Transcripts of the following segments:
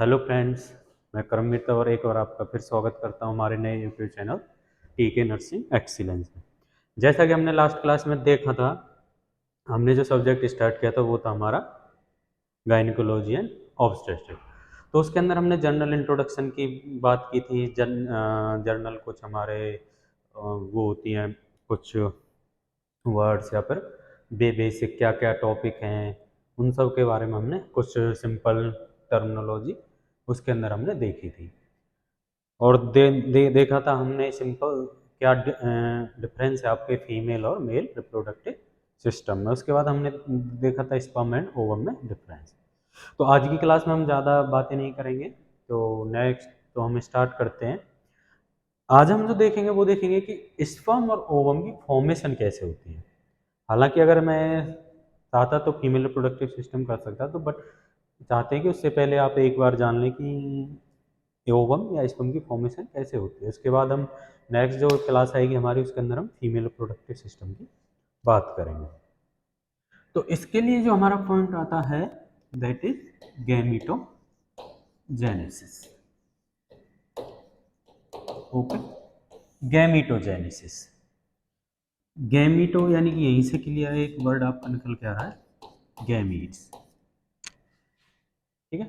Hello friends, मैं करमवीर तंवर एक बार आपका फिर स्वागत करता हूं हमारे नए यूट्यूब चैनल टीके नर्सिंग एक्सीलेंस में। जैसा कि हमने लास्ट क्लास में देखा था, हमने जो सब्जेक्ट स्टार्ट किया था वो था हमारा गायनिकोलॉजी एंड ऑब्स्टेट्रिक। तो उसके अंदर हमने जनरल इंट्रोडक्शन की बात की थी। जर्नल कुछ हमारे वो होती हैं, कुछ वर्ड्स या फिर बेसिक क्या क्या टॉपिक हैं, उन सब के बारे में हमने कुछ सिंपल टर्मिनोलॉजी उसके अंदर हमने देखी थी। और देखा था हमने सिंपल क्या डिफरेंस है आपके फीमेल और मेल रिप्रोडक्टिव सिस्टम में। उसके बाद हमने देखा था स्पर्म एंड ओवम में डिफरेंस। तो आज की क्लास में हम ज़्यादा बातें नहीं करेंगे, तो नेक्स्ट तो हम स्टार्ट करते हैं। आज हम जो देखेंगे वो देखेंगे कि स्पर्म और ओवम की फॉर्मेशन कैसे होती है। हालांकि अगर मैं चाहता तो फीमेल रिप्रोडक्टिव सिस्टम कर सकता, तो बट चाहते हैं कि उससे पहले आप एक बार जान लें कि ओवम या स्पर्म की फॉर्मेशन कैसे होती है। उसके बाद हम नेक्स्ट जो क्लास आएगी हमारी, उसके अंदर हम फीमेल रिप्रोडक्टिव सिस्टम की बात करेंगे। तो इसके लिए जो हमारा पॉइंट आता है दैट इज गैमीटोजेनेसिस। ओके, गैमीटोजेनेसिस। गैमीटो यानी कि यहीं से क्लियर एक वर्ड आपका निकल के आ रहा है, गैमीट्स। ठीक है,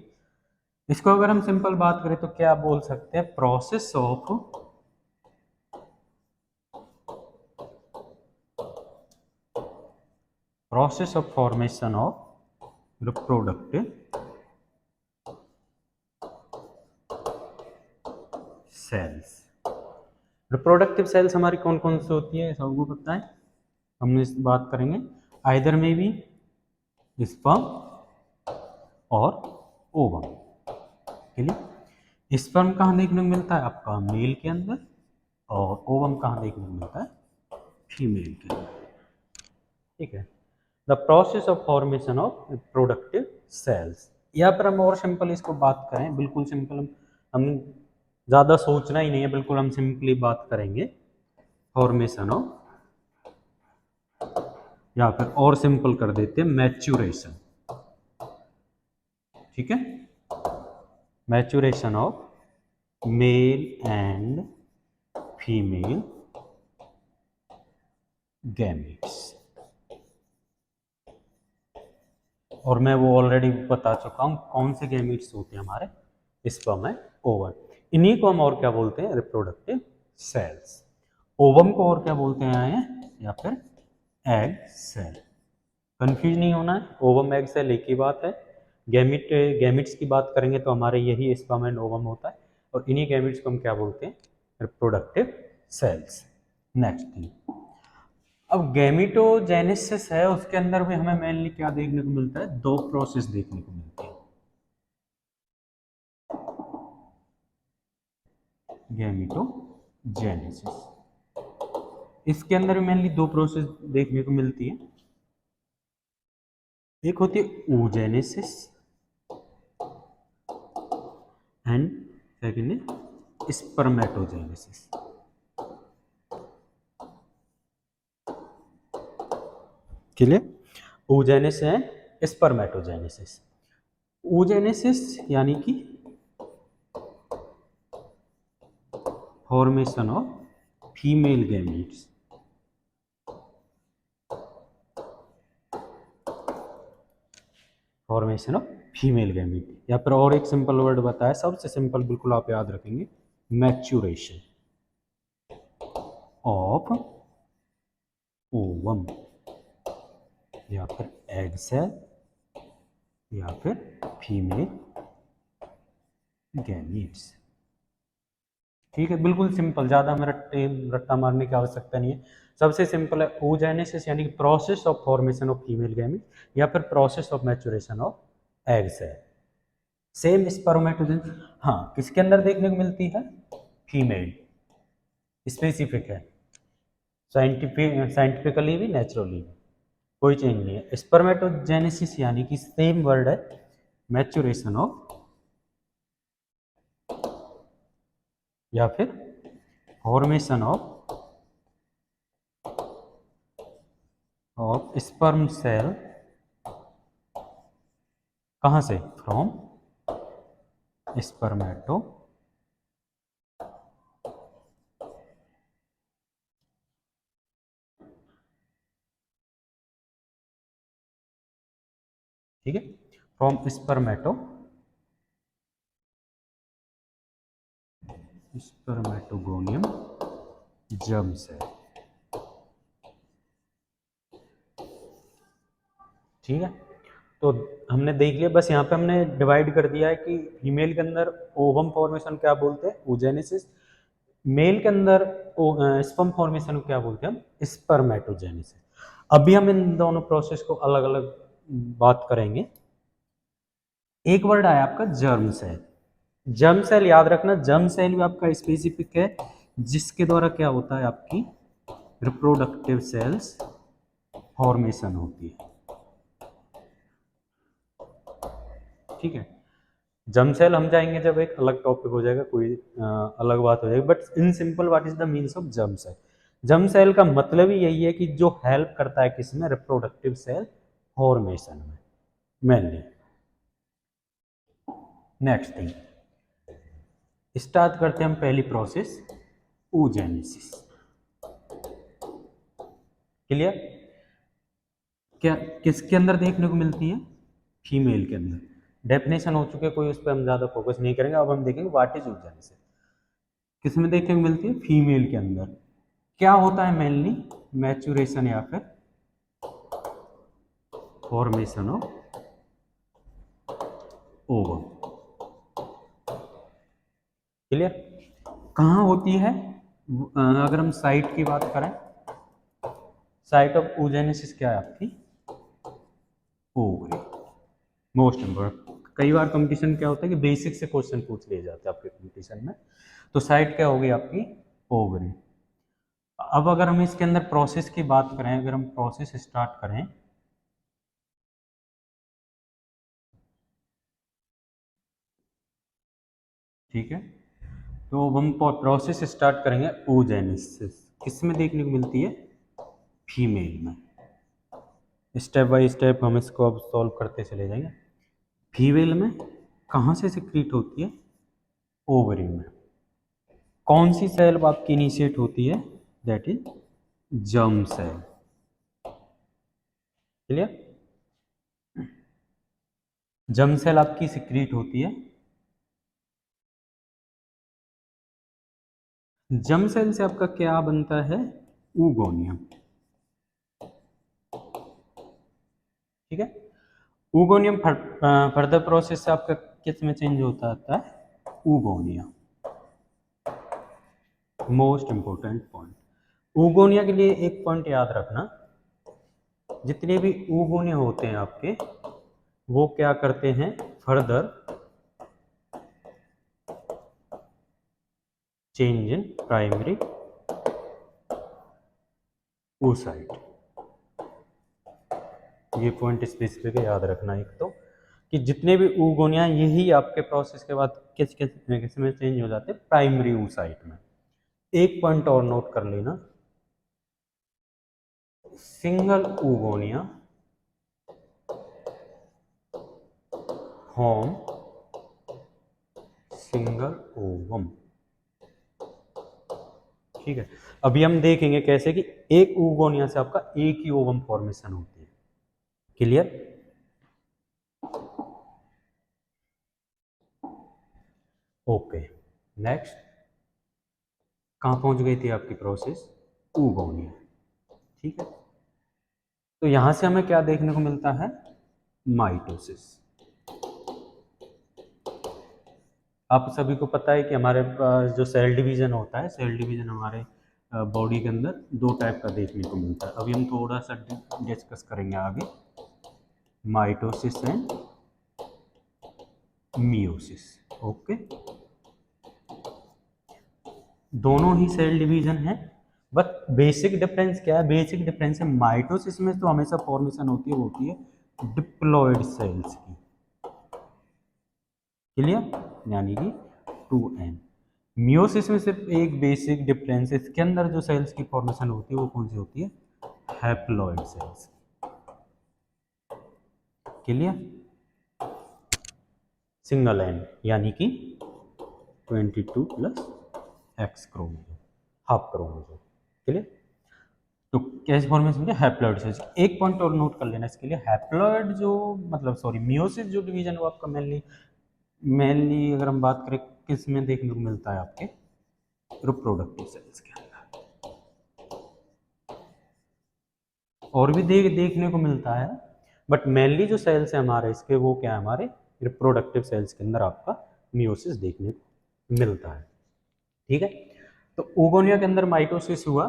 इसको अगर हम सिंपल बात करें तो क्या बोल सकते हैं, process of formation of reproductive cells. Reproductive cells हमारी कौन कौन सी होती है सबको पता है, हमने इस बात करेंगे। आइदर में भी स्पर्म और ओवम के लिए। स्पर्म कहाँ देखने को मिलता है आपका, मेल के अंदर, और ओवम कहाँ देखने को मिलता है, फीमेल के अंदर। ठीक है, the process of formation of reproductive cells. या फिर हम और सिंपल इसको बात करें, बिल्कुल सिंपल, हम ज़्यादा सोचना ही नहीं है, बिल्कुल हम सिंपली बात करेंगे फॉर्मेशन ऑफ, या फिर और सिंपल कर देते हैं मैच्यूरेशन। ठीक है, maturation of male and female gametes. और मैं वो ऑलरेडी बता चुका हूँ कौन से गैमेट्स होते हैं हमारे, स्पर्म एंड ओवम। इन्हीं को हम और क्या बोलते हैं, रिप्रोडक्टिव सेल्स। ओवम को और क्या बोलते हैं, या फिर एग सेल। कंफ्यूज नहीं होना है, ओवम एग सेल एक ही बात है। गैमिट्स की बात करेंगे तो हमारे यही स्पर्म एंड ओवम होता है, और इन्हीं गैमिट्स को हम क्या बोलते हैं, रिप्रोडक्टिव सेल्स। नेक्स्ट थिंग, अब गैमिटोजेनेसिस है, उसके अंदर भी हमें मेनली क्या देखने को मिलता है, दो प्रोसेस देखने को मिलती है। गैमिटोजेनेसिस, इसके अंदर भी मेनली दो प्रोसेस देखने को मिलती है। एक होती है oogenesis एंड सेकेंड है spermatogenesis. Clear, oogenesis and spermatogenesis. oogenesis यानी कि formation of female gametes, formation of female gamete, या फिर और एक सिंपल वर्ड बताया, सबसे सिंपल बिल्कुल आप याद रखेंगे, मैच्यूरेशन ऑफ ओवम, या फिर एग सेल, या फिर फीमेल गैमीट्स। ठीक है, बिल्कुल सिंपल, ज़्यादा हमें रट्टा मारने की आवश्यकता नहीं है। सबसे सिंपल है oogenesis यानी कि process of formation of female gamete, या फिर process of maturation of egg cell. Same spermatogen, हाँ, किसके अंदर देखने को मिलती है, फीमेल, स्पेसिफिक है, साइंटिफिकली भी नेचुरली भी कोई चेंज नहीं है। स्पर्मेटोजेनेसिस यानी कि सेम वर्ड है, मैच्योरेशन ऑफ, या फिर फॉर्मेशन ऑफ स्पर्म सेल, कहाँ से, फ्रॉम स्पर्मेटो ठीक है, फ्रॉम स्पर्मेटोगोनियम जर्म सेल। ठीक है, तो हमने देख लिया, बस यहाँ पे हमने डिवाइड कर दिया है कि फीमेल के अंदर ओवम फॉर्मेशन क्या बोलते हैं, ओजेनेसिस। मेल के अंदर स्पर्म फॉर्मेशन को क्या बोलते हैं हम, स्पर्मेटोजेनेसिस। अभी हम इन दोनों प्रोसेस को अलग अलग बात करेंगे। एक वर्ड आया आपका जर्म सेल। जर्म सेल याद रखना, जर्म सेल भी आपका स्पेसिफिक है जिसके द्वारा क्या होता है, आपकी रिप्रोडक्टिव सेल्स फॉर्मेशन होती है। ठीक है, जर्म सेल हम जाएंगे जब, एक अलग टॉपिक हो जाएगा, कोई अलग बात हो जाएगी, but in simple what is the means of germ cell. Germ cell का मतलब ही यही है कि जो हेल्प करता है किसमें, रिप्रोडक्टिव सेल फॉर्मेशन में मेनली। नेक्स्ट थिंग, स्टार्ट करते हैं हम पहली प्रोसेस, oogenesis। क्लियर, क्या किसके अंदर देखने को मिलती है, फीमेल के अंदर। डेफिनेशन हो चुके, कोई उस पर हम ज्यादा फोकस नहीं करेंगे। अब हम देखेंगे व्हाट इज oogenesis। किस में देखने को मिलती है, फीमेल के अंदर। क्या होता है मेनली, मैच्यूरेशन या फिर फॉर्मेशन ऑफ ओवम। क्लियर, कहाँ होती है, अगर हम साइट की बात करें, साइट ऑफ oogenesis क्या है आपकी, ओवरी। मोस्ट इंपोर्टेंट, कई बार कंपटीशन क्या होता है कि बेसिक से क्वेश्चन पूछ लिए जाते हैं आपके कंपटीशन में। तो साइट क्या होगी आपकी, ओवरी। अब अगर हम इसके अंदर प्रोसेस की बात करें, अगर हम प्रोसेस स्टार्ट करें, ठीक है, तो हम प्रोसेस स्टार्ट करेंगे oogenesis। किस में देखने को मिलती है, फीमेल में। स्टेप बाय स्टेप हम इसको अब सॉल्व करते चले जाएंगे। फीमेल में कहाँ से सिक्रीट होती है, ओवरी में। कौन सी सेल आपकी इनिशिएट होती है, that is germ cell. Clear, germ cell आपकी सिक्रीट होती है। जर्म सेल से आपका क्या बनता है, oogonia। ठीक है, oogonia फर्दर प्रोसेस से आपका किस में चेंज होता है, oogonia। Most important point, oogonia के लिए एक पॉइंट याद रखना, जितने भी oogonia होते हैं आपके, वो क्या करते हैं, further change in primary oocyte। ये पॉइंट स्पेसिफिक याद रखना एक तो, कि जितने भी oogonia यही आपके प्रोसेस के बाद किस में चेंज हो जाते हैं, प्राइमरी oocyte में। एक पॉइंट और नोट कर लेना, single oogonia form single ovum. ठीक है, अभी हम देखेंगे कैसे कि एक oogonia से आपका एक ही ओवम फॉर्मेशन होती है। Clear, okay. नेक्स्ट, कहाँ पहुंच गई थी आपकी प्रोसेस, oogonia। ठीक है, तो यहां से हमें क्या देखने को मिलता है, माइटोसिस। आप सभी को पता है कि हमारे जो सेल डिवीजन होता है, सेल डिवीजन हमारे बॉडी के अंदर दो टाइप का देखने को मिलता है। अभी हम थोड़ा सा डिस्कस करेंगे आगे, माइटोसिस एंड मियोसिस। ओके, दोनों ही सेल डिवीजन है, बट बेसिक डिफरेंस क्या है, बेसिक डिफरेंस है माइटोसिस में तो हमेशा फॉर्मेशन होती है, वो होती है डिप्लॉयड सेल्स की। क्लियर, यानी कि 2n। मियोसिस में सिर्फ एक बेसिक डिफरेंस है, इसके अंदर जो सेल्स की फॉर्मेशन होती है वो कौन सी होती है, haploid cells. Clear, single and, यानी कि 22 plus x chromosome, half chromosome. Clear? तो कैसे फॉर्मेशन है? Haploid cells. एक पॉइंट और नोट कर लेना इसके लिए, हैप्लॉइड जो मतलब सॉरी मियोसिस जो डिवीजन वो आपका मेनली अगर हम बात करें किस में देखने को मिलता है, आपके रिप्रोडक्टिव सेल्स के अंदर। और भी देखने को मिलता है, बट मेनली जो सेल्स है हमारे इसके वो क्या है, हमारे रिप्रोडक्टिव सेल्स के अंदर आपका मियोसिस देखने को मिलता है। ठीक है, तो ओगोनिया के अंदर माइटोसिस हुआ,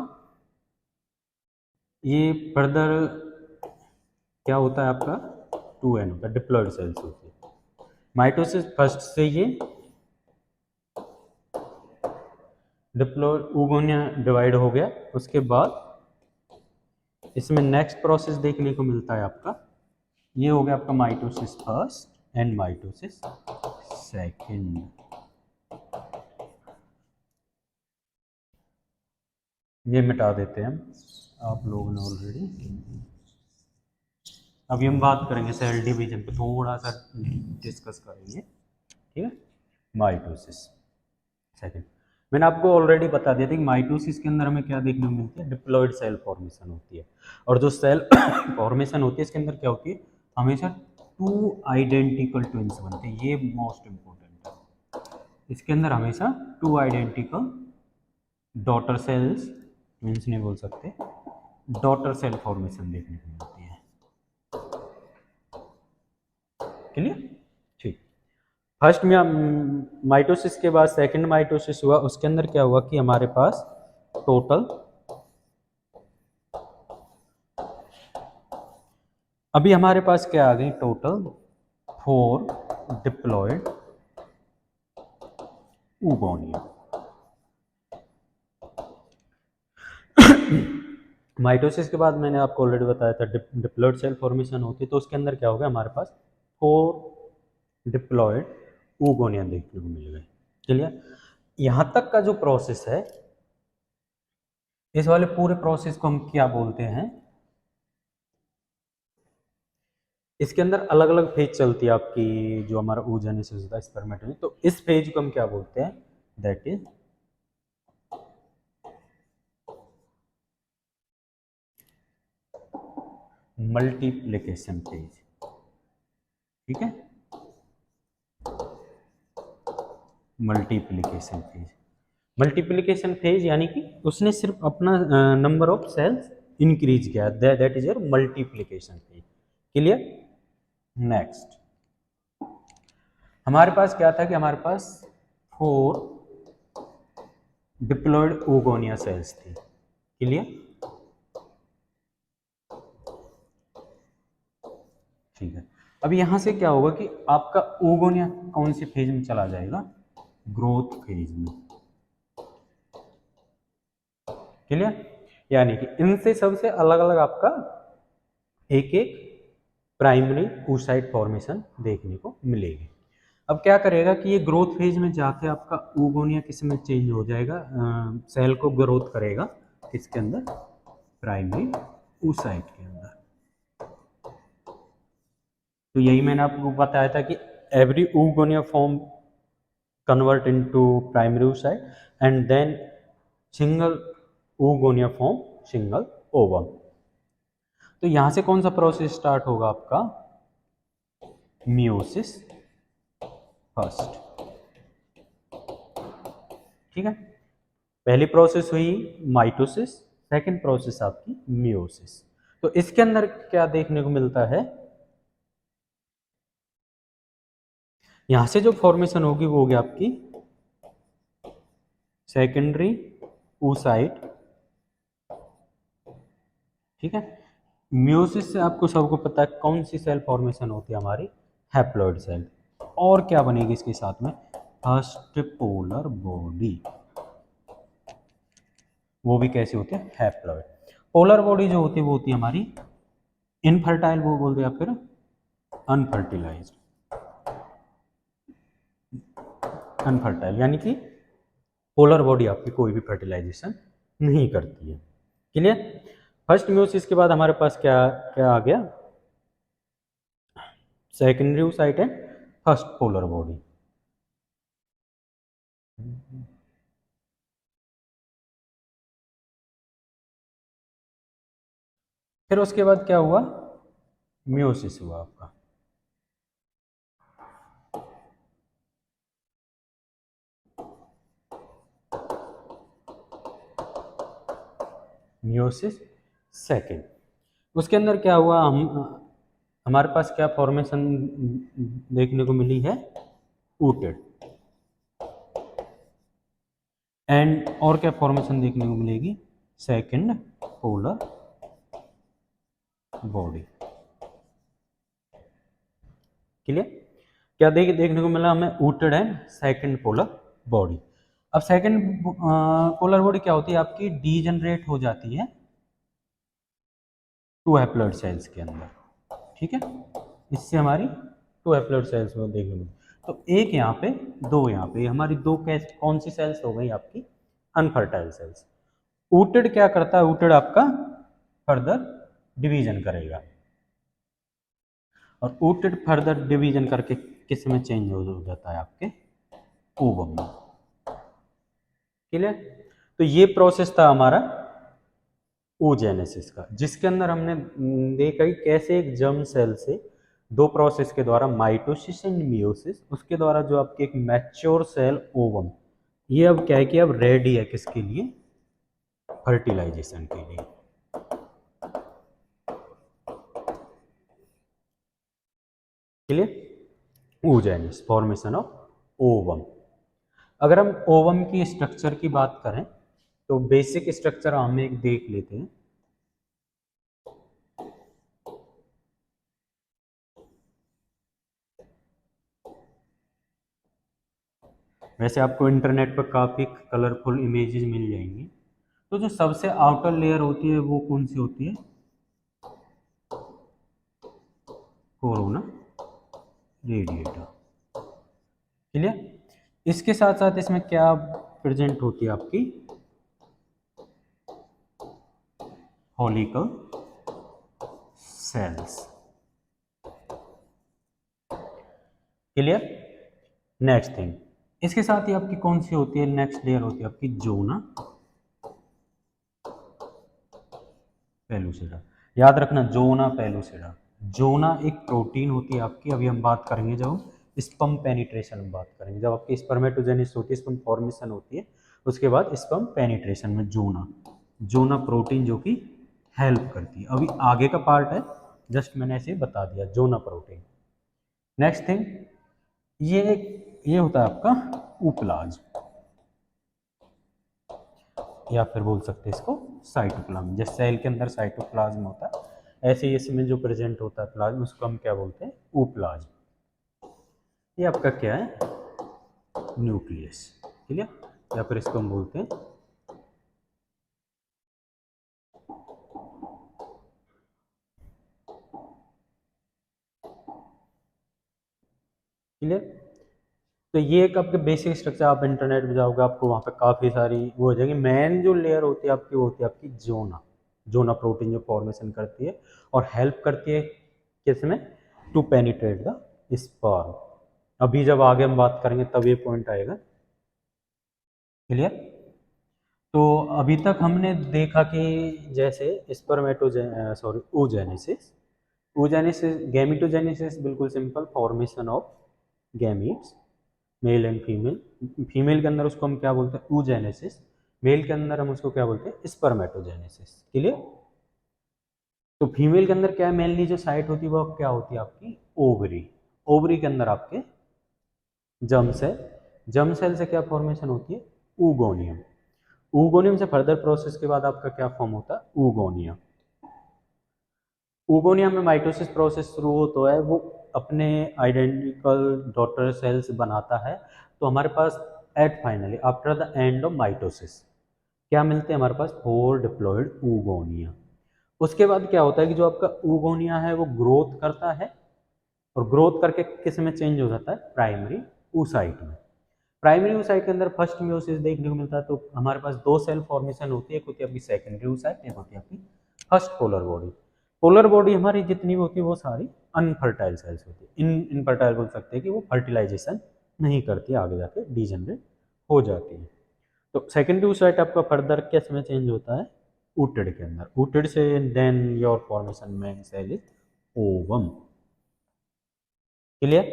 ये फर्दर क्या होता है आपका 2n होता है, डिप्लॉयड सेल्स होती है। माइटोसिस फर्स्ट से ये डिप्लॉयड ओगोनिया डिवाइड हो गया, उसके बाद इसमें नेक्स्ट प्रोसेस देखने को मिलता है आपका, ये हो गया आपका mitosis first and mitosis second. ये मिटा देते हैं हम, आप लोगों ने ऑलरेडी। अभी हम बात करेंगे सेल डिवीजन पे, थोड़ा सा डिस्कस करेंगे। ठीक है, माइटोसिस सेकंड। मैंने आपको ऑलरेडी बता दिया था कि माइटोसिस के अंदर हमें क्या देखने को मिलती है, डिप्लॉयड सेल फॉर्मेशन होती है। और जो सेल फॉर्मेशन होती है इसके अंदर क्या होती है, हमेशा 2 आइडेंटिकल ट्विंस बनते हैं। ये मोस्ट इंपॉर्टेंट है, इसके अंदर हमेशा 2 आइडेंटिकल डॉटर सेल्स, ट्विंस नहीं बोल सकते, डॉटर सेल फॉर्मेशन देखने को मिलती है। क्लियर? ठीक। फर्स्ट में माइटोसिस के बाद सेकंड माइटोसिस हुआ, उसके अंदर क्या हुआ कि हमारे पास टोटल अभी हमारे पास क्या आ गई, टोटल 4 डिप्लॉयड oogonia। माइटोसिस के बाद मैंने आपको ऑलरेडी बताया था डिप्लॉयड सेल फॉर्मेशन होती है, तो उसके अंदर क्या होगा, हमारे पास 4 डिप्लॉयड oogonia देखने को मिल गए। क्लियर? यहां तक का जो प्रोसेस है, इस वाले पूरे प्रोसेस को हम क्या बोलते हैं, इसके अंदर अलग अलग फेज चलती है आपकी, जो हमारा oogenesis होता है स्पर्मेटोजेनेसिस, तो इस फेज को हम क्या बोलते हैं, दैट इज मल्टीप्लिकेशन फेज। ठीक है, मल्टीप्लिकेशन फेज। मल्टीप्लिकेशन फेज यानी कि उसने सिर्फ अपना नंबर ऑफ सेल्स इंक्रीज किया, that is your multiplication phase. Clear? Next हमारे पास क्या था कि हमारे पास 4 डिप्लॉयड oogonia सेल्स थी। क्लियर? ठीक है, अब यहां से क्या होगा कि आपका oogonia कौन से फेज में चला जाएगा, ग्रोथ फेज में। क्लियर? यानी कि इनसे सबसे अलग अलग आपका एक एक प्राइमरी oocyte फॉर्मेशन देखने को मिलेगी। अब क्या करेगा कि ये ग्रोथ फेज में जाके आपका oogonia किस में चेंज हो जाएगा, सेल को ग्रोथ करेगा किसके अंदर, प्राइमरी oocyte के अंदर। तो यही मैंने आपको बताया था कि every oogonia form convert into primary oocyte and then single oogonia form single ovum। तो यहां से कौन सा प्रोसेस स्टार्ट होगा आपका, मियोसिस फर्स्ट। ठीक है, पहली प्रोसेस हुई माइटोसिस, सेकंड प्रोसेस आपकी मियोसिस। तो इसके अंदर क्या देखने को मिलता है, यहां से जो फॉर्मेशन होगी वो होगी आपकी सेकेंडरी oocyte। ठीक है, मियोसिस से आपको सबको पता है कौन सी सेल फॉर्मेशन होती है हमारी, हैप्लॉइड सेल। और क्या बनेगी इसके साथ में, फर्स्ट पोलर बॉडी। वो भी कैसे होते हैं, हैप्लॉइड। पोलर बॉडी जो होती है वो होती है हमारी इनफर्टाइल, वो बोलते हैं, या फिर अनफर्टिलाइज्ड। अनफर्टाइल यानी कि पोलर बॉडी आपकी कोई भी फर्टिलाइजेशन नहीं करती है। क्लियर? फर्स्ट मियोसिस के बाद हमारे पास क्या क्या आ गया, सेकेंडरी oocyte है, फर्स्ट पोलर बॉडी। फिर उसके बाद क्या हुआ, मियोसिस हुआ आपका। Meiosis second. उसके अंदर क्या हुआ, हमारे पास क्या फॉर्मेशन देखने को मिली है, ऊटेड। एंड और क्या फॉर्मेशन देखने को मिलेगी, सेकेंड पोलर बॉडी। क्लियर। क्या देखने को मिला हमें, ऊटेड एंड सेकेंड पोलर बॉडी। अब सेकेंड पोलर बॉडी क्या होती है आपकी, डीजनरेट हो जाती है टू हैप्लॉइड सेल्स के अंदर। ठीक है, इससे हमारी टू हैप्लॉइड सेल्स में देखने को, तो एक यहाँ पे, दो यहाँ पे, हमारी दो कैसे कौन सी सेल्स हो गई आपकी, अनफर्टाइल सेल्स। ऊटेड क्या करता है, ऊटेड आपका फर्दर डिवीजन करेगा, और ऊटेड फर्दर डिवीजन करके किस में चेंज हो जाता है, आपके ओवम में। क्लियर। तो ये प्रोसेस था हमारा oogenesis का, जिसके अंदर हमने देखा कि कैसे एक जर्म सेल से दो प्रोसेस के द्वारा, माइटोसिस एंड मियोसिस, उसके द्वारा जो आपकी एक मैच्योर सेल ओवम, ये अब क्या है कि अब रेडी है किसके लिए, फर्टिलाइजेशन के लिए। Clear. oogenesis, formation of ovum. अगर हम ओवम की स्ट्रक्चर की बात करें तो बेसिक स्ट्रक्चर हम एक देख लेते हैं। वैसे आपको इंटरनेट पर काफ़ी कलरफुल इमेजेस मिल जाएंगी। तो जो सबसे आउटर लेयर होती है वो कौन सी होती है, कोरोना रेडिएटा। क्लियर। इसके साथ साथ इसमें क्या प्रेजेंट होती है आपकी, follicle sales. Clear. Next thing, इसके साथ ही आपकी कौन सी होती है, नेक्स्ट लेयर होती है आपकी जोना पेलुसिडा। याद रखना, जोना पेलुसिडा। जोना एक प्रोटीन होती है आपकी, अभी हम बात करेंगे जब हम स्पर्म पेनिट्रेशन में बात करेंगे, जब आपकी स्पर्मेटोजेनिस होती है, स्पर्म फॉर्मेशन होती है, उसके बाद स्पर्म पेनिट्रेशन में जोना, जोना प्रोटीन जो कि हेल्प करती है। अभी आगे का पार्ट है, जस्ट मैंने ऐसे बता दिया, जोना प्रोटीन। नेक्स्ट थिंग, ये होता है आपका उपलाज, या फिर बोल सकते हैं इसको साइटोप्लाज्म। जैसे सेल के अंदर साइटोप्लाज्म होता है, ऐसे ही इसमें जो प्रेजेंट होता है प्लाज्म, उसको हम क्या बोलते हैं, ऊप्लाज्म। ये आपका क्या है, न्यूक्लियस। क्लियर। या फिर इसको हम बोलते हैं क्लियर। तो ये एक आपके बेसिक स्ट्रक्चर, आप इंटरनेट पे जाओगे आपको वहाँ पे काफ़ी सारी वो हो जाएगी। मेन जो लेयर होती है आपकी, वो होती है आपकी जोना, जोना प्रोटीन जो फॉर्मेशन करती है और हेल्प करती है किसमें, टू पेनिट्रेट द स्पर्म। अभी जब आगे हम बात करेंगे तब ये पॉइंट आएगा। क्लियर। तो अभी तक हमने देखा कि जैसे सॉरी oogenesis, oogenesis, गैमेटोजेनेसिस बिल्कुल simple, formation of gametes, male and female. Female के अंदर उसको हम क्या बोलते हैं, oogenesis। मेल के अंदर हम उसको क्या बोलते हैं, स्पर्मेटोजेनेसिस। क्लियर। तो फीमेल के अंदर क्या है, मेनली जो साइट होती है वो क्या होती है आपकी, ओवरी। ओवरी के अंदर आपके जर्म सेल, जर्म सेल से क्या फॉर्मेशन होती है, ऊगोनियम। ऊगोनियम से फर्दर प्रोसेस के बाद आपका क्या फॉर्म होता है, ऊगोनिया। ऊगोनिया में माइटोसिस प्रोसेस शुरू हो तो है, वो अपने आइडेंटिकल डॉटर सेल्स बनाता है। तो हमारे पास at finally after the end of mitosis क्या मिलते हैं, हमारे पास 4 डिप्लॉयड ऊगोनिया। उसके बाद क्या होता है कि जो आपका ऊगोनिया है वो ग्रोथ करता है, और ग्रोथ करके किस में चेंज हो जाता है, प्राइमरी oocyte में। प्राइमरी oocyte के अंदर फर्स्ट मियोसिस देखने को मिलता है। तो हमारे पास दो सेल फॉर्मेशन होती है, एक होती है आपकी सेकेंडरी oocyte, एक होती है आपकी first polar body. Polar body हमारी जितनी भी होती है वो सारी अनफर्टाइल सेल्स होती है। इनफर्टाइल बोल सकते हैं कि वो फर्टिलाइजेशन नहीं करती, आगे जाके डीजनरेट हो जाती है। तो सेकेंडरी oocyte आपका फर्दर किस में चेंज होता है? oocyte के अंदर। oocyte से देन योर फॉर्मेशन में cell is ovum. Clear?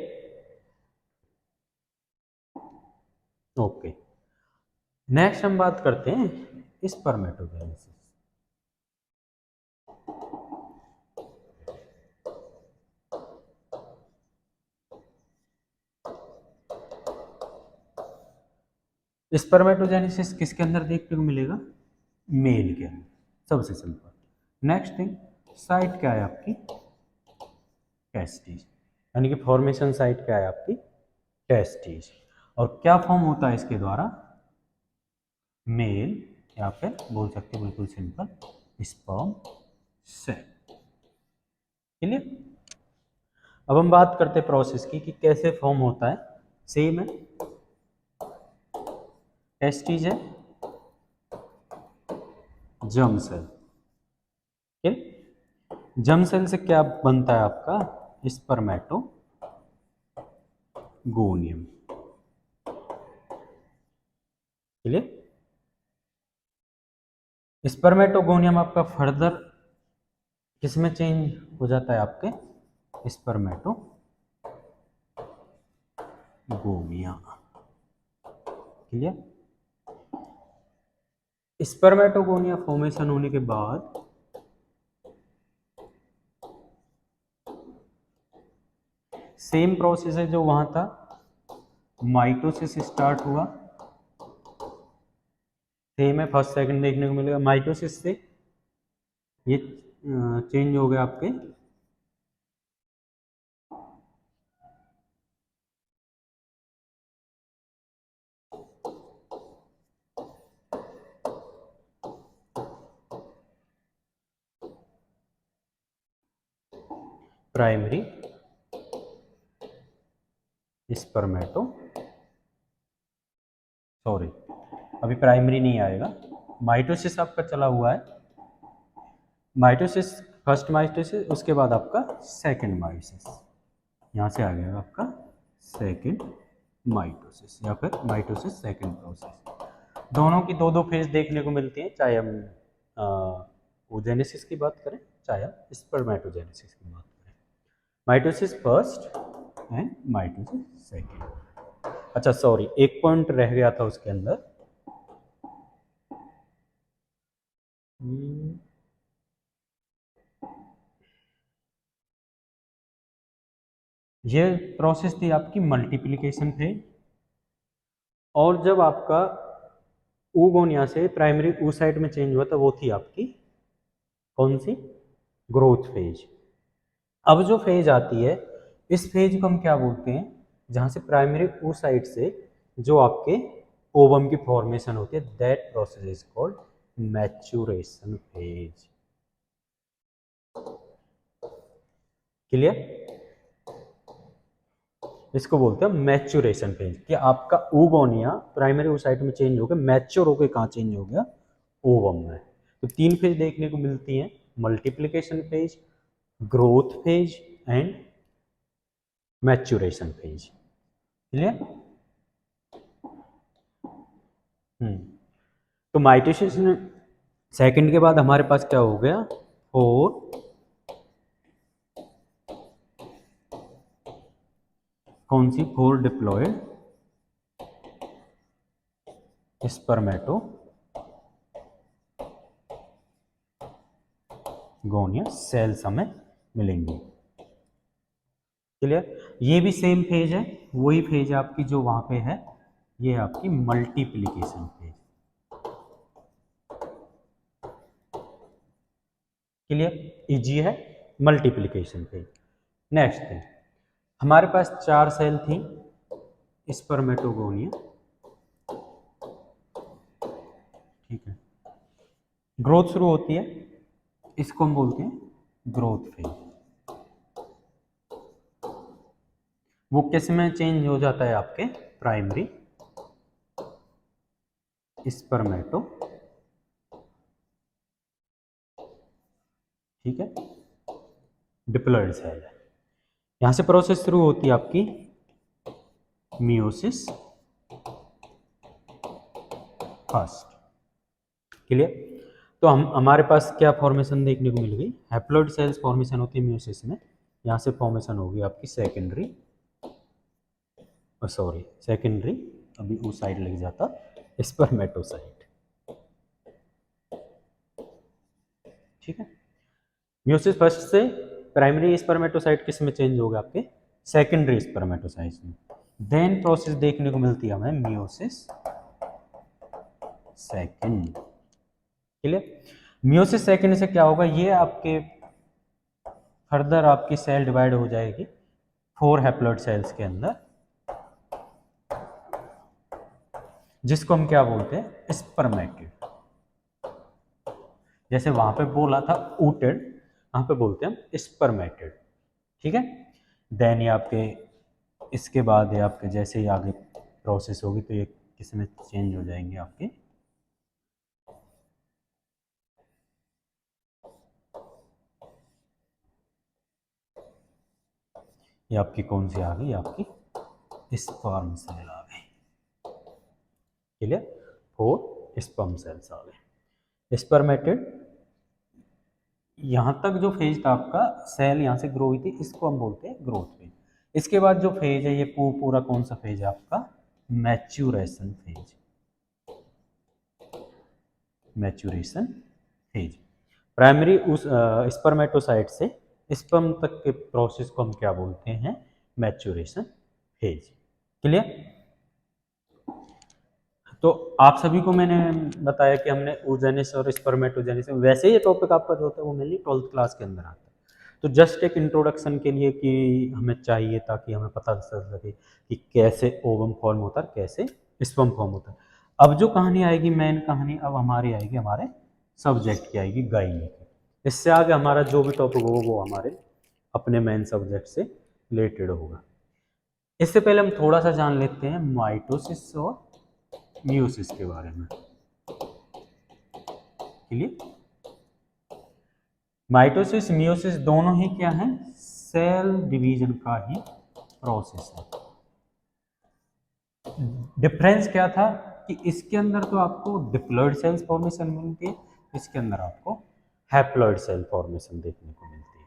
Okay, next हम बात करते हैं स्पर्मेटोजेनेसिस। स्पर्मेटोजेनेसिस किसके अंदर देखने को मिलेगा? मेल के अंदर, सबसे सिंपल। नेक्स्ट थिंग, साइट क्या है आपकी? टेस्टिस, यानी कि फॉर्मेशन साइट क्या है आपकी? टेस्टिस। और क्या फॉर्म होता है इसके द्वारा? मेल, या फिर बोल सकते हैं बिल्कुल सिंपल, स्पर्म सेल। क्लियर? अब हम बात करते हैं प्रोसेस की कि कैसे फॉर्म होता है। सेम है, टेस्टिस है, जर्म सेल। ठीक, जर्म सेल से क्या बनता है आपका? स्पर्मेटोगोनियम। क्लियर? स्पर्मेटोगोनियम आपका फर्दर किस में चेंज हो जाता है? आपके स्पर्मेटोगोनिया। क्लियर? स्पर्मेटोगोनिया फॉर्मेशन होने के बाद सेम प्रोसेस है जो वहां था, माइटोसिस स्टार्ट हुआ। सेम है, फर्स्ट सेकंड देखने को मिलेगा। माइटोसिस से ये चेंज हो गया आपके प्राइमरी स्पर्मेटो, सॉरी अभी प्राइमरी नहीं आएगा, माइटोसिस आपका चला हुआ है। माइटोसिस, फर्स्ट माइटोसिस, उसके बाद आपका सेकंड माइटोसिस, यहाँ से आ गया आपका सेकंड माइटोसिस या फिर माइटोसिस सेकंड प्रोसेस। दोनों की दो दो फेज देखने को मिलती हैं, चाहे हम ओजेनेसिस की बात करें, चाहे हम स्पर्मेटोजेनेसिस की बात करें। Mitosis first and mitosis second. अच्छा सॉरी, एक पॉइंट रह गया था उसके अंदर। ये प्रोसेस थी आपकी मल्टीप्लिकेशन फेज। और जब आपका oogonia से प्राइमरी oocyte में चेंज हुआ था, वो थी आपकी कौन सी? Growth phase. अब जो फेज आती है, इस फेज को हम क्या बोलते हैं? जहां से प्राइमरी oocyte से जो आपके ओवम की फॉर्मेशन होती है, that process is called maturation phase. Clear? इसको बोलते हैं मैच्योरेशन फेज, कि आपका oogonia प्राइमरी oocyte में चेंज हो गया, मैच्योर होकर कहाँ चेंज हो गया? ओवम में। तो तीन फेज देखने को मिलती हैं, multiplication phase, growth phase and maturation phase. Clear? तो माइटोसिस सेकंड के बाद हमारे पास क्या हो गया? फोर, कौन सी? फोर डिप्लॉयड स्पर्मेटोगोनिया सेल्स हमें मिलेंगी। क्लियर? ये भी सेम फेज है, वही फेज है आपकी जो वहां पे है, ये है आपकी मल्टीप्लिकेशन फेज। क्लियर? इजी है, मल्टीप्लिकेशन फेज। नेक्स्ट थिंग, हमारे पास चार सेल थी स्पर्मेटोगोनिया। ठीक है, ग्रोथ शुरू होती है, इसको हम बोलते हैं ग्रोथ फेज। वो किस में चेंज हो जाता है? आपके प्राइमरी स्पर्मेटो, ठीक है, डिप्लॉयड सेल है। यहाँ से प्रोसेस शुरू होती है आपकी मियोसिस फर्स्ट। क्लियर? तो हमारे पास क्या फॉर्मेशन देखने को मिल गई, हैप्लॉइड सेल्स फॉर्मेशन होती है मियोसिस में। यहाँ से फॉर्मेशन होगी आपकी सेकेंडरी, सेकेंडरी अभी उस साइड लग जाता स्पर्मेटोसाइट। ठीक है, मियोसिस फर्स्ट से प्राइमरी स्पर्मेटोसाइट किस में चेंज होगा, आपके सेकेंडरी स्पर्मेटोसाइट में। देन प्रोसेस देखने को मिलती है हमें meiosis second. Clear? Meiosis second से क्या होगा, ये आपके फर्दर आपकी सेल डिवाइड हो जाएगी 4 हैप्लॉइड सेल्स के अंदर, जिसको हम क्या बोलते हैं, स्पर्मेटिड। जैसे वहां पे बोला था ऊटेड, वहां पे बोलते हैं हम स्पर्मेटिड। ठीक है, देन ये आपके इसके बाद ये आपके जैसे ही आगे प्रोसेस होगी तो ये किस में चेंज हो जाएंगे आपके, ये आपकी कौन सी आ गई, आपकी स्पर्म सेल आ गई। क्लियर? 4 स्पर्म सेल्स आ गए स्पर्मेटिड। यहाँ तक जो फेज था आपका, सेल यहाँ से ग्रो हुई थी, इसको हम बोलते हैं ग्रोथ फेज। इसके बाद जो फेज है ये पूरा कौन सा फेज है आपका, maturation phase. Maturation phase primary उस स्पर्मेटोसाइट से स्पर्म तक के प्रोसेस को हम क्या बोलते हैं, मैच्यूरेशन फेज। क्लियर? तो आप सभी को मैंने बताया कि हमने oogenesis और स्पर्मेटोजेनेसिस, वैसे ये टॉपिक आपका जो होता है वो मेनली 12th क्लास के अंदर आता है। तो जस्ट एक इंट्रोडक्शन के लिए कि हमें चाहिए ताकि हमें पता चल सके कि कैसे ओवम फॉर्म होता है, कैसे स्पर्म फॉर्म होता है। अब जो कहानी आएगी, मेन कहानी अब हमारी आएगी, हमारे सब्जेक्ट की आएगी, गायनी की। इससे आगे हमारा जो भी टॉपिक होगा वो हमारे अपने मेन सब्जेक्ट से रिलेटेड होगा। इससे पहले हम थोड़ा सा जान लेते हैं माइटोसिस और मियोसिस के बारे में। क्लियर? माइटोसिस मियोसिस दोनों ही क्या है, सेल डिवीजन का ही प्रोसेस है। डिफरेंस क्या था कि इसके अंदर तो आपको डिप्लॉयड सेल्स फॉर्मेशन मिलती है, इसके अंदर आपको हैप्लॉयड सेल फॉर्मेशन देखने को मिलती है।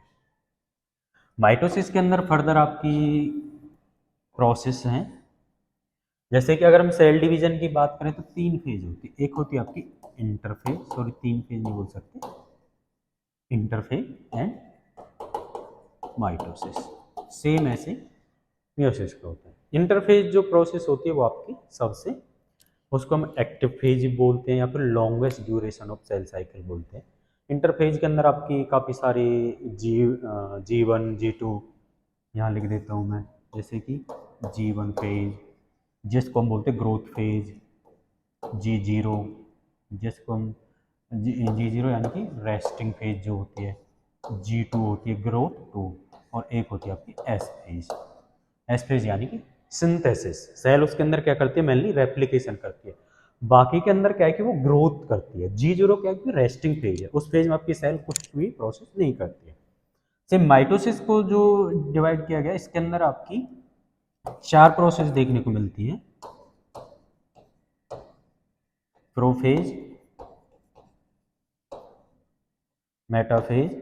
माइटोसिस के अंदर फर्दर आपकी प्रोसेस हैं, जैसे कि अगर हम सेल डिवीजन की बात करें तो 3 फेज होती है। एक होती है आपकी इंटरफेज, 3 फेज नहीं बोल सकते, इंटरफेज एंड माइटोसिस। सेम ऐसे मियोसिस का होता है। इंटरफेज जो प्रोसेस होती है वो आपकी सबसे, उसको हम एक्टिव फेज बोलते हैं या फिर longest duration of cell cycle बोलते हैं। इंटरफेज के अंदर आपकी काफ़ी सारी G1 G2 यहाँ लिख देता हूँ मैं, जैसे कि G1 फेज जिसको हम बोलते हैं ग्रोथ फेज, G0 जिसको हम G0 यानी कि रेस्टिंग फेज जो होती है, G2 होती है ग्रोथ 2, और एक होती है आपकी एस फेज। एस फेज यानी कि सिंथेसिस, सेल उसके अंदर क्या करती है, मेनली रेप्लिकेशन करती है। बाकी के अंदर क्या है कि वो ग्रोथ करती है। G0 क्या है कि रेस्टिंग फेज है, उस फेज में आपकी सेल कुछ भी प्रोसेस नहीं करती है। सेम माइटोसिस को जो डिवाइड किया गया, इसके अंदर आपकी 4 प्रोसेस देखने को मिलती है, prophase, metaphase,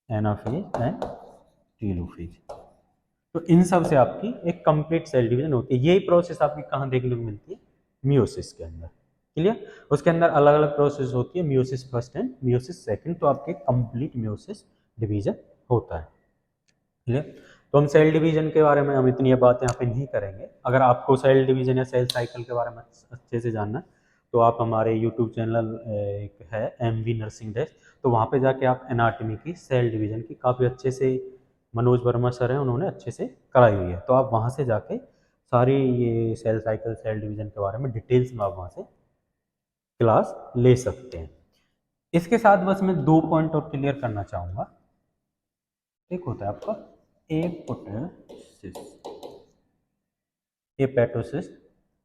anaphase and telophase. तो इन सब से आपकी एक कंप्लीट सेल डिवीजन होती है। यही प्रोसेस आपकी कहाँ देखने को मिलती है, मियोसिस के अंदर। क्लियर? उसके अंदर अलग अलग प्रोसेस होती है, meiosis first and meiosis second, तो आपके कंप्लीट मियोसिस डिवीजन होता है। क्लियर? तो हम सेल डिवीजन के बारे में हम इतनी बात यहाँ पे नहीं करेंगे। अगर आपको सेल डिवीजन या सेल साइकिल के बारे में अच्छे से जानना है तो आप हमारे यूट्यूब चैनल एक है MV नर्सिंग डेस्क, तो वहाँ पे जाके आप एनाटॉमी की, सेल डिवीजन की काफ़ी अच्छे से, मनोज वर्मा सर हैं उन्होंने अच्छे से कराई हुई है, तो आप वहाँ से जाके सारी ये सेल साइकिल सेल डिवीजन के बारे में डिटेल्स में आप वहाँ से क्लास ले सकते हैं। इसके साथ बस मैं 2 पॉइंट और क्लियर करना चाहूँगा। एक होता है आपका एपोप्टोसिस, हेपेटोसिस,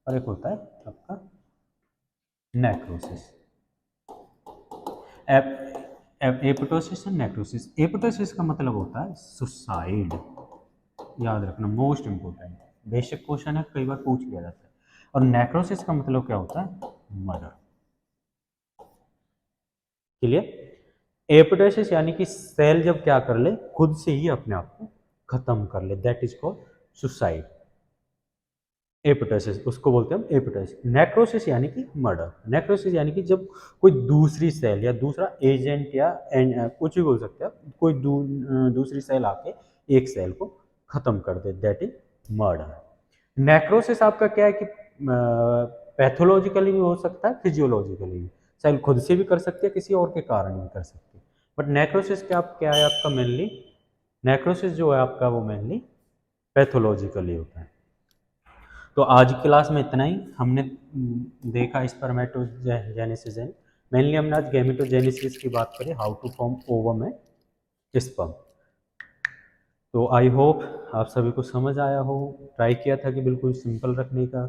और एक होता है आपका necrosis. Apoptosis and necrosis. Apoptosis का मतलब होता है सुसाइड, याद रखना, मोस्ट इंपोर्टेंट, बेसिक क्वेश्चन है, कई बार पूछ लिया जाता है। और नेक्रोसिस का मतलब क्या होता है? मर्डर। क्लियर? एपिटोसिस यानी कि सेल जब क्या कर ले, खुद से ही अपने आप को खत्म कर ले, दैट इज कॉल्ड सुसाइड। एपिटोसिस उसको बोलते हैं हम एपिटोसिस। नेक्रोसिस यानी कि मर्डर। नेक्रोसिस यानी कि जब कोई दूसरी सेल या दूसरा एजेंट या कुछ भी बोल सकते हैं, कोई दूसरी सेल आके एक सेल को खत्म कर दे, दैट इज मर्डर। नेक्रोसिस आपका क्या है कि पैथोलॉजिकली भी हो सकता है, फिजियोलॉजिकली भी, सेल खुद से भी कर सकती है, किसी और के कारण भी कर सकती है। बट नेक्रोसिस क्या है आपका मेनली, नेक्रोसिस जो है आपका वो मेनली पैथोलॉजिकली होता है। तो आज की क्लास में इतना ही। हमने देखा स्पर्मेटोजेनेसिस एंड मेनली हमने आज गैमेटोजेनेसिस की बात करी, how to form ovum and sperm. तो आई होप आप सभी को समझ आया हो। ट्राई किया था कि बिल्कुल सिंपल रखने का।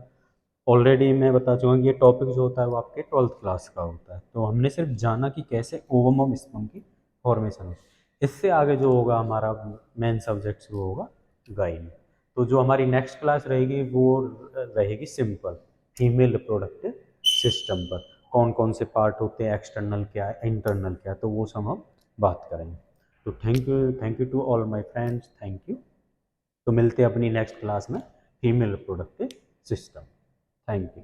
ऑलरेडी मैं बता चुका कि ये टॉपिक जो होता है वो आपके 12th क्लास का होता है। तो हमने सिर्फ जाना कि कैसे ओवम और स्पर्म की फॉर्मेशन हो। इससे आगे जो होगा हमारा मेन सब्जेक्ट शुरू होगा गायनी। तो जो हमारी नेक्स्ट क्लास रहेगी वो रहेगी सिंपल फीमेल रिप्रोडक्टिव सिस्टम पर, कौन कौन से पार्ट होते हैं, एक्सटर्नल क्या है, इंटरनल क्या है, तो वो सब हम बात करेंगे। तो thank you to all my friends, thank you. तो मिलते हैं अपनी नेक्स्ट क्लास में female reproductive system. Thank you.